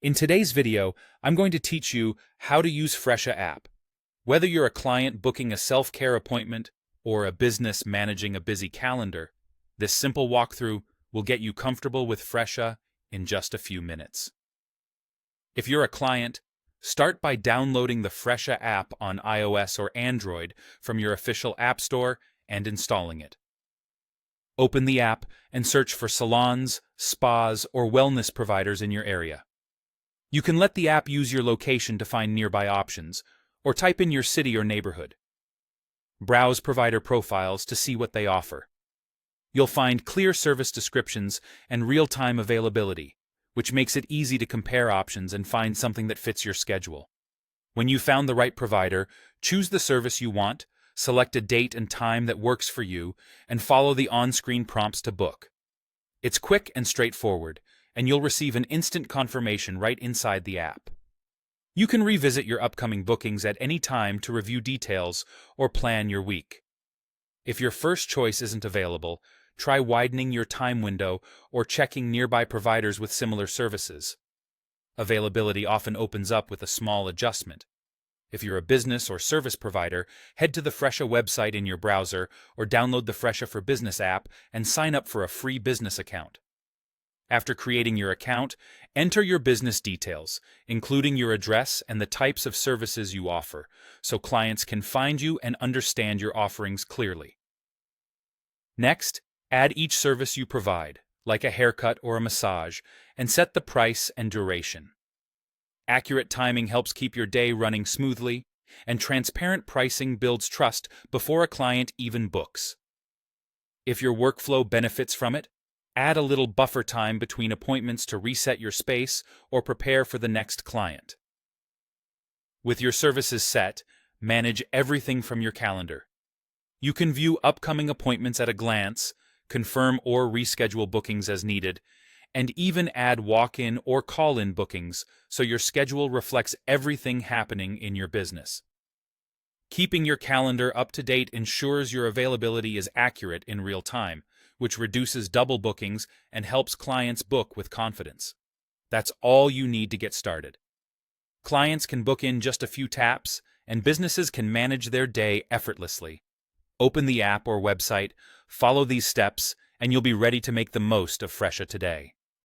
In today's video, I'm going to teach you how to use Fresha app. Whether you're a client booking a self-care appointment or a business managing a busy calendar, this simple walkthrough will get you comfortable with Fresha in just a few minutes. If you're a client, start by downloading the Fresha app on iOS or Android from your official app store and installing it. Open the app and search for salons, spas, or wellness providers in your area. You can let the app use your location to find nearby options, or type in your city or neighborhood. Browse provider profiles to see what they offer. You'll find clear service descriptions and real-time availability, which makes it easy to compare options and find something that fits your schedule. When you've found the right provider, choose the service you want, select a date and time that works for you, and follow the on-screen prompts to book. It's quick and straightforward, and you'll receive an instant confirmation right inside the app. You can revisit your upcoming bookings at any time to review details or plan your week. If your first choice isn't available, try widening your time window or checking nearby providers with similar services. Availability often opens up with a small adjustment. If you're a business or service provider, head to the Fresha website in your browser or download the Fresha for Business app and sign up for a free business account. After creating your account, enter your business details, including your address and the types of services you offer, so clients can find you and understand your offerings clearly. Next, add each service you provide, like a haircut or a massage, and set the price and duration. Accurate timing helps keep your day running smoothly, and transparent pricing builds trust before a client even books. If your workflow benefits from it, add a little buffer time between appointments to reset your space or prepare for the next client. With your services set, manage everything from your calendar. You can view upcoming appointments at a glance, confirm or reschedule bookings as needed, and even add walk-in or call-in bookings so your schedule reflects everything happening in your business. Keeping your calendar up to date ensures your availability is accurate in real time, which reduces double bookings and helps clients book with confidence. That's all you need to get started. Clients can book in just a few taps, and businesses can manage their day effortlessly. Open the app or website, follow these steps, and you'll be ready to make the most of Fresha today.